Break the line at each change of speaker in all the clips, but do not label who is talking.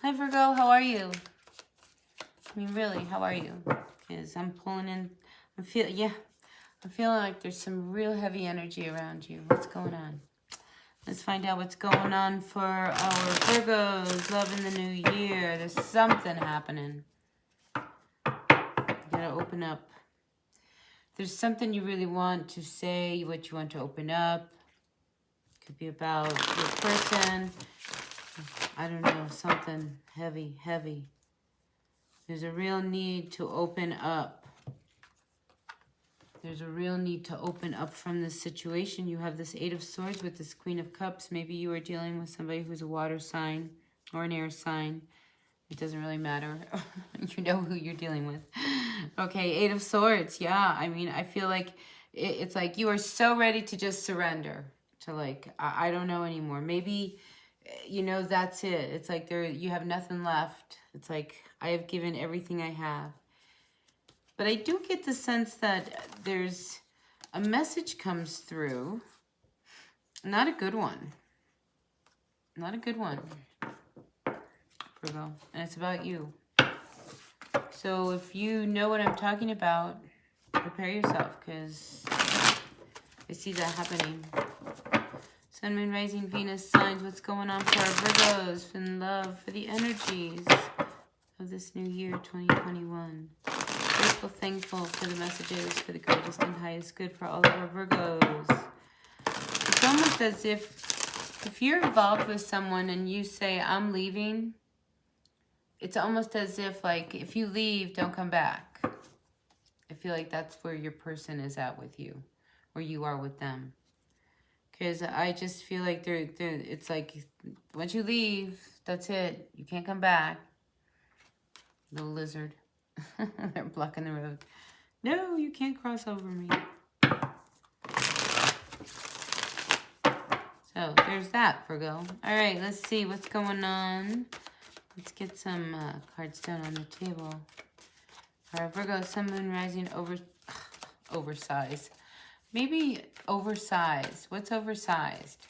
Hi, Virgo. How are you? I mean, really, how are you? Because I'm pulling in. I'm feeling like there's some real heavy energy around you. What's going on? Let's find out what's going on for our Virgos. Love in the new year. There's something happening. You gotta open up. There's something you really want to say, what you want to open up. Could be about your person. I don't know, something heavy, heavy. There's a real need to open up. There's a real need to open up from this situation. You have this Eight of Swords with this Queen of Cups. Maybe you are dealing with somebody who's a water sign or an air sign. It doesn't really matter. You know who you're dealing with. Okay, Eight of Swords. Yeah, I mean, I feel like it's like you are so ready to just surrender. To like, I don't know anymore. Maybe, you know, that's it. It's like you have nothing left. It's like, I have given everything I have. But I do get the sense that there's a message comes through. Not a good one. Not a good one, Virgo. And it's about you. So if you know what I'm talking about, prepare yourself, because I see that happening. Sun, Moon, Rising, Venus, signs. What's going on for our Virgos in love, for the energies of this new year, 2021. Grateful, thankful for the messages, for the greatest and highest good for all of our Virgos. It's almost as if you're involved with someone and you say, I'm leaving, it's almost as if, like, if you leave, don't come back. I feel like that's where your person is at with you, or you are with them. Because I just feel like it's like, once you leave, that's it. You can't come back. Little lizard. They're blocking the road. No, you can't cross over me. So, there's that, Virgo. All right, let's see what's going on. Let's get some cards down on the table. All right, Virgo, Sun, Moon, Rising, oversized. Maybe oversized. What's oversized?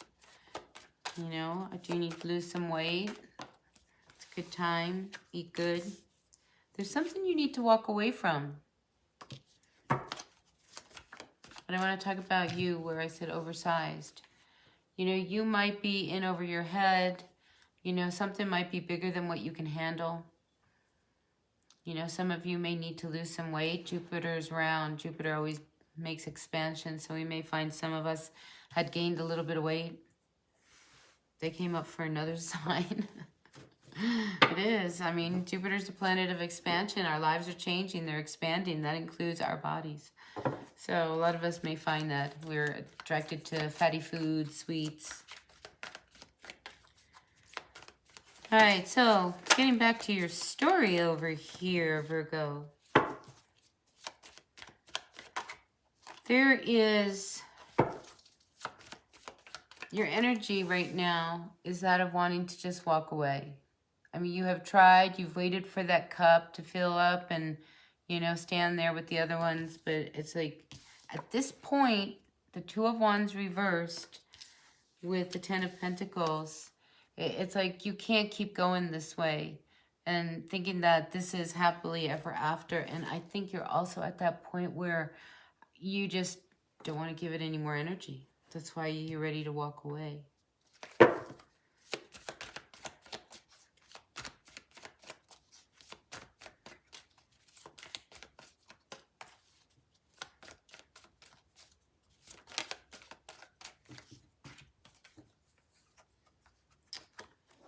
You know, do you need to lose some weight? It's a good time. Eat good. There's something you need to walk away from. But I want to talk about you where I said oversized. You know, you might be in over your head. You know, something might be bigger than what you can handle. You know, some of you may need to lose some weight. Jupiter is round. Jupiter always makes expansion, so we may find some of us had gained a little bit of weight. They came up for another sign. It is. I mean, Jupiter's the planet of expansion. Our lives are changing. They're expanding. That includes our bodies. So a lot of us may find that we're attracted to fatty foods, sweets. All right, so getting back to your story over here, Virgo. There is, your energy right now is that of wanting to just walk away. I mean, you have tried, you've waited for that cup to fill up and, you know, stand there with the other ones. But it's like, at this point, the Two of Wands reversed with the Ten of Pentacles. It's like you can't keep going this way and thinking that this is happily ever after. And I think you're also at that point where you just don't want to give it any more energy. That's why you're ready to walk away.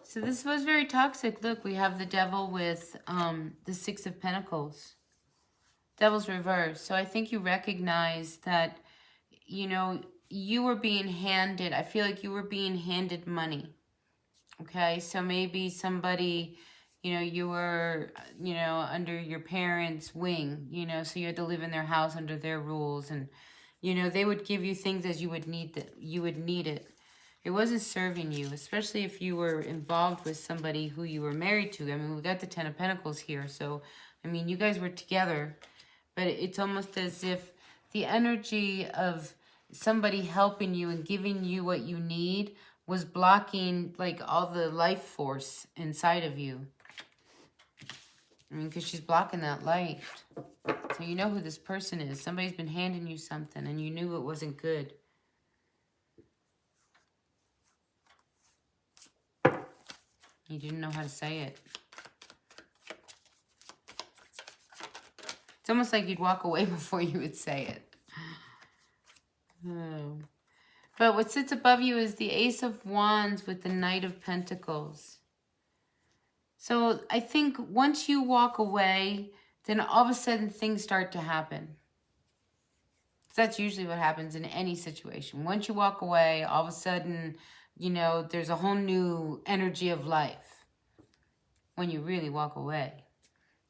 So this was very toxic. Look, we have the Devil with the Six of Pentacles. Devil's reversed. So I think you recognize that, you know, you were being handed, I feel like you were being handed money. Okay, so maybe somebody, you know, you were, you know, under your parents' wing, you know, so you had to live in their house under their rules. And, you know, they would give you things as you would need it. It wasn't serving you, especially if you were involved with somebody who you were married to. I mean, we got the Ten of Pentacles here. So, I mean, you guys were together. But it's almost as if the energy of somebody helping you and giving you what you need was blocking like all the life force inside of you. I mean, because she's blocking that light. So you know who this person is. Somebody's been handing you something and you knew it wasn't good. You didn't know how to say it. It's almost like you'd walk away before you would say it. Oh. But what sits above you is the Ace of Wands with the Knight of Pentacles. So I think once you walk away, then all of a sudden things start to happen. That's usually what happens in any situation. Once you walk away, all of a sudden, you know, there's a whole new energy of life when you really walk away.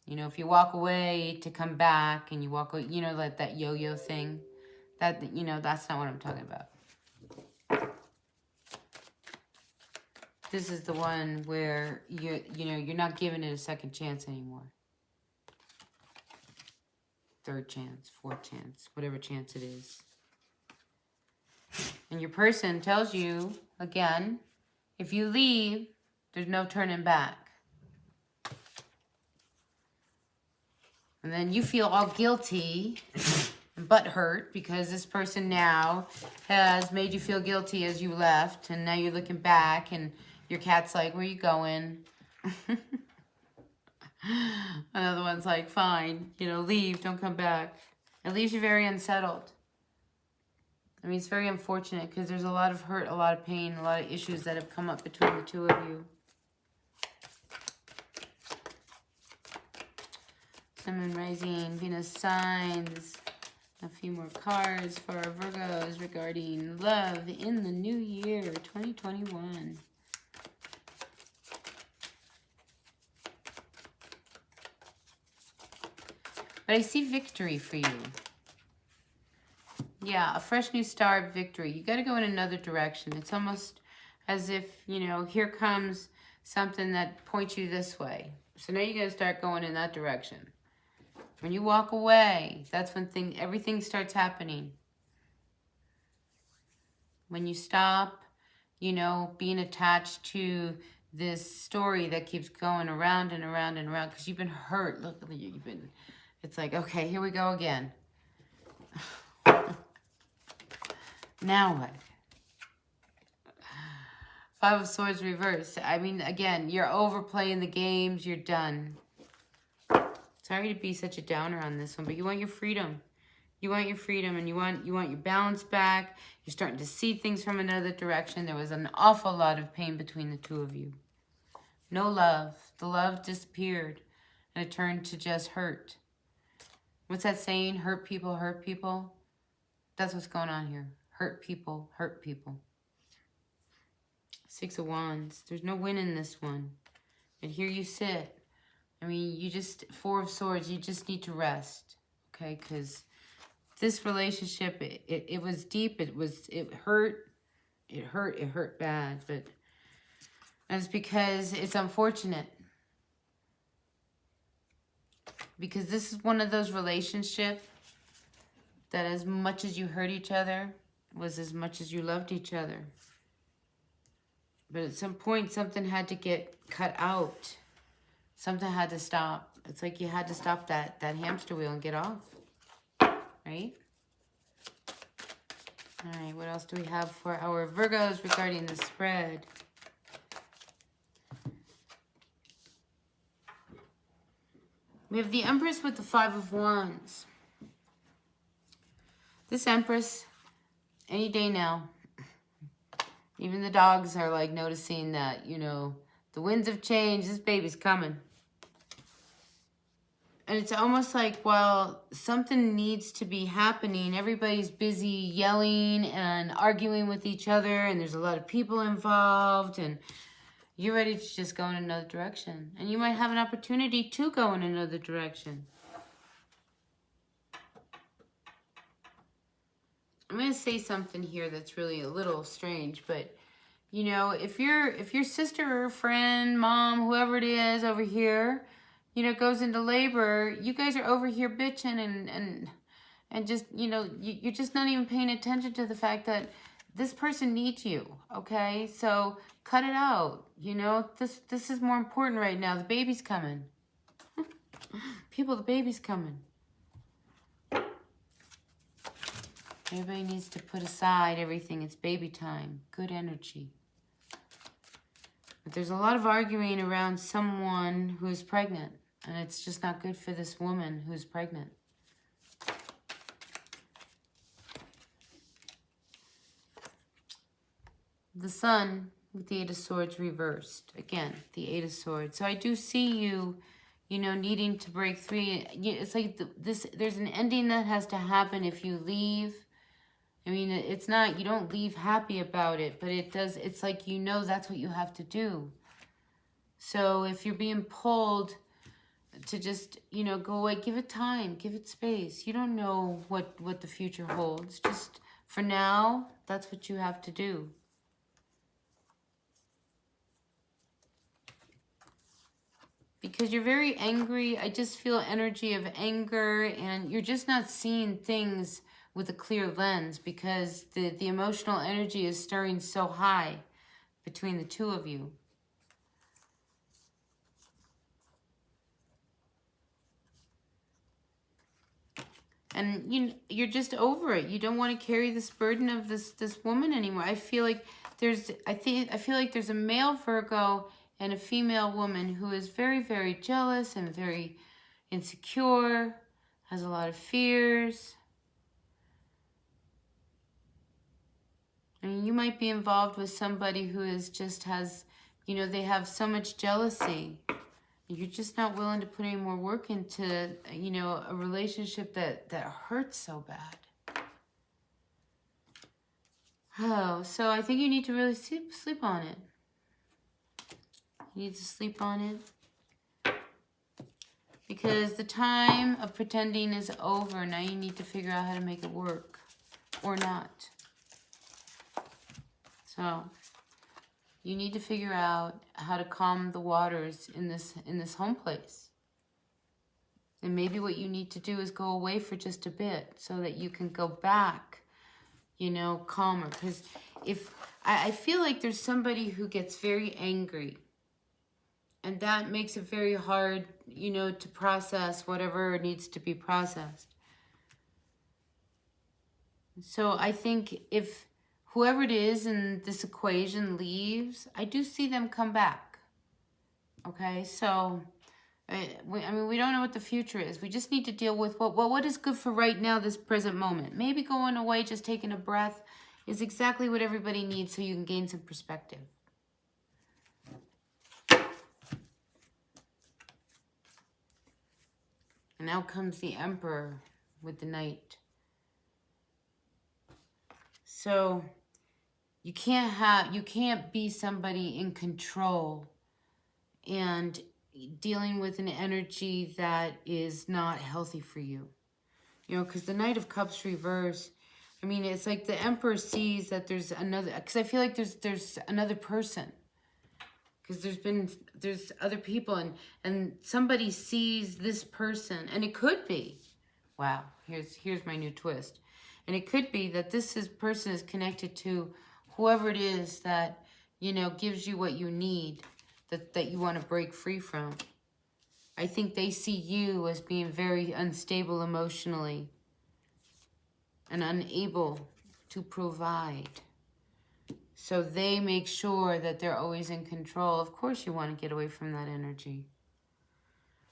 You know, if you walk away to come back and you walk away, you know, like that yo-yo thing, that, you know, that's not what I'm talking about. This is the one where you're not giving it a second chance anymore. Third chance, fourth chance, whatever chance it is. And your person tells you, again, if you leave, there's no turning back. And then you feel all guilty and butthurt because this person now has made you feel guilty as you left. And now you're looking back and your cat's like, where you going? Another one's like, fine, you know, leave, don't come back. It leaves you very unsettled. I mean, it's very unfortunate because there's a lot of hurt, a lot of pain, a lot of issues that have come up between the two of you. Sun, Moon, Rising, Venus signs. A few more cards for our Virgos regarding love in the new year, 2021. But I see victory for you. Yeah, a fresh new start, victory. You got to go in another direction. It's almost as if, you know, here comes something that points you this way. So now you got to start going in that direction. When you walk away, that's when everything starts happening. When you stop, you know, being attached to this story that keeps going around and around and around because you've been hurt. Look, you've been, it's like, okay, here we go again. Now what? Five of Swords reversed. I mean, again, you're overplaying the games. You're done. Sorry to be such a downer on this one, but you want your freedom. You want your freedom and you want your balance back. You're starting to see things from another direction. There was an awful lot of pain between the two of you. No love. The love disappeared and it turned to just hurt. What's that saying? Hurt people, hurt people. That's what's going on here. Hurt people, hurt people. Six of Wands. There's no win in this one. And here you sit. I mean, you just, Four of Swords, you just need to rest, okay? Because this relationship, it was deep, it hurt bad, but that's because it's unfortunate. Because this is one of those relationships that as much as you hurt each other, was as much as you loved each other. But at some point, something had to get cut out. Something had to stop. It's like you had to stop that hamster wheel and get off. Right? All right, what else do we have for our Virgos regarding the spread? We have the Empress with the Five of Wands. This Empress, any day now, even the dogs are like noticing that, you know, the winds have changed, this baby's coming. And it's almost like, well, something needs to be happening. Everybody's busy yelling and arguing with each other, and there's a lot of people involved, and you're ready to just go in another direction. And you might have an opportunity to go in another direction. I'm going to say something here that's really a little strange, but, you know, if your sister or friend, mom, whoever it is over here, you know, goes into labor, you guys are over here bitching and just, you know, you're just not even paying attention to the fact that this person needs you, okay? So cut it out. You know, this is more important right now. The baby's coming. People, the baby's coming. Everybody needs to put aside everything. It's baby time. Good energy. But there's a lot of arguing around someone who is pregnant. And it's just not good for this woman who's pregnant. The Sun with the Eight of Swords reversed. Again, the Eight of Swords. So I do see you, you know, needing to break free. It's like there's an ending that has to happen if you leave. I mean, it's not, you don't leave happy about it, but it does, it's like, you know, that's what you have to do. So if you're being pulled to just, you know, go away, give it time, give it space. You don't know what the future holds. Just for now, that's what you have to do. Because you're very angry. I just feel energy of anger, and you're just not seeing things with a clear lens because the emotional energy is stirring so high between the two of you. And you're just over it. You don't want to carry this burden of this woman anymore. I feel like I feel like there's a male Virgo and a female woman who is very, very jealous and very insecure, has a lot of fears. I mean, you might be involved with somebody who is just has, you know, they have so much jealousy. You're just not willing to put any more work into, you know, a relationship that hurts so bad. Oh, so I think you need to really sleep on it. You need to sleep on it. Because the time of pretending is over. Now you need to figure out how to make it work. Or not. So you need to figure out how to calm the waters in this home place. And maybe what you need to do is go away for just a bit so that you can go back, you know, calmer. Because if I feel like there's somebody who gets very angry, and that makes it very hard, you know, to process whatever needs to be processed. So I think if whoever it is in this equation leaves, I do see them come back. Okay, so, I mean, we don't know what the future is. We just need to deal with what is good for right now, this present moment. Maybe going away, just taking a breath is exactly what everybody needs so you can gain some perspective. And now comes the Emperor with the Knight. So you can't be somebody in control and dealing with an energy that is not healthy for you. You know, because the Knight of Cups reverse, I mean, it's like the Emperor sees that there's another, because I feel like there's another person. Because there's other people, and somebody sees this person, and it could be, wow, here's my new twist. And it could be that person is connected to whoever it is that, you know, gives you what you need, that you want to break free from. I think they see you as being very unstable emotionally and unable to provide. So they make sure that they're always in control. Of course you want to get away from that energy.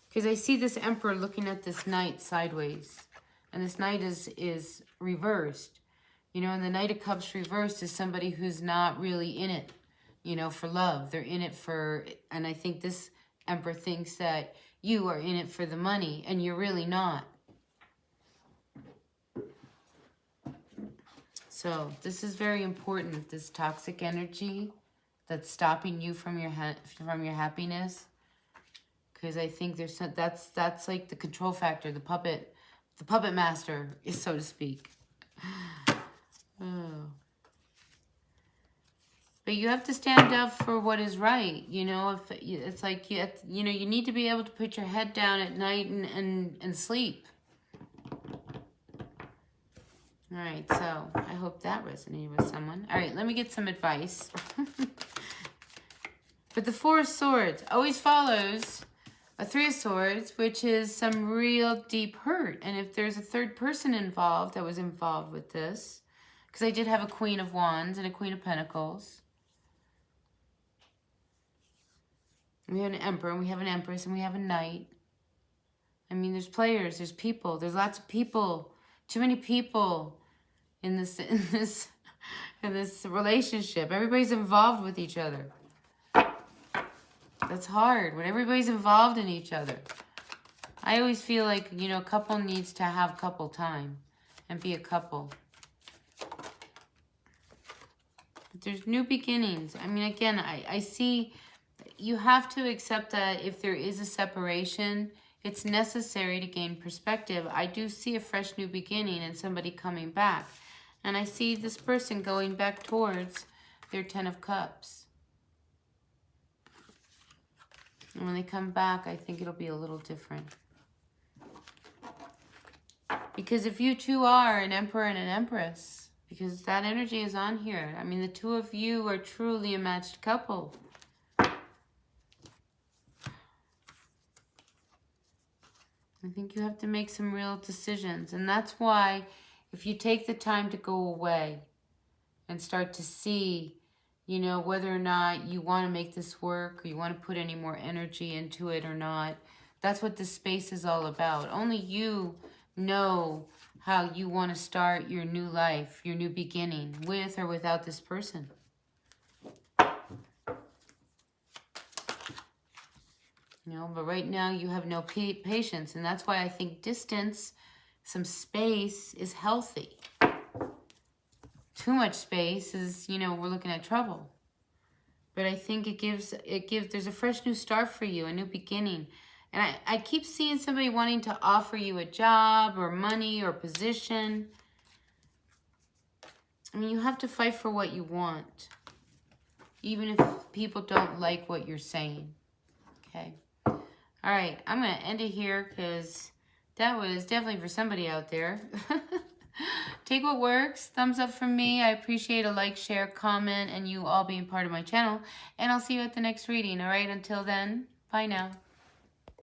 Because I see this Emperor looking at this Knight sideways. And this Knight is reversed. You know, and the Knight of Cups reversed is somebody who's not really in it, you know, for love. They're in it for, and I think this Emperor thinks that you are in it for the money, and you're really not. So this is very important, this toxic energy that's stopping you from your happiness. Because I think that's like the control factor, the puppet master, so to speak. Oh. But you have to stand up for what is right. You know, if it's like you know, you need to be able to put your head down at night and sleep. All right, so I hope that resonated with someone. All right, let me get some advice. But the Four of Swords always follows a Three of Swords, which is some real deep hurt. And if there's a third person involved that was involved with this, because I did have a Queen of Wands and a Queen of Pentacles. We have an Emperor, and we have an Empress, and we have a Knight. I mean, there's players, there's people, there's lots of people, too many people in this relationship. Everybody's involved with each other. That's hard when everybody's involved in each other. I always feel like, you know, a couple needs to have couple time and be a couple. But there's new beginnings. I mean, again, I see you have to accept that if there is a separation, it's necessary to gain perspective. I do see a fresh new beginning and somebody coming back. And I see this person going back towards their 10 of Cups. And when they come back, I think it'll be a little different. Because if you two are an Emperor and an Empress, because that energy is on here. I mean, the two of you are truly a matched couple. I think you have to make some real decisions. And that's why if you take the time to go away and start to see, you know, whether or not you want to make this work or you want to put any more energy into it or not, that's what this space is all about. Only you know how you want to start your new life, your new beginning, with or without this person. You know, but right now you have no patience, and that's why I think distance, some space is healthy. Too much space is, you know, we're looking at trouble. But I think there's a fresh new start for you, a new beginning. And I keep seeing somebody wanting to offer you a job or money or position. I mean, you have to fight for what you want, even if people don't like what you're saying. Okay. All right, I'm going to end it here because that was definitely for somebody out there. Take what works. Thumbs up from me. I appreciate a like, share, comment, and you all being part of my channel. And I'll see you at the next reading. All right, until then, bye now.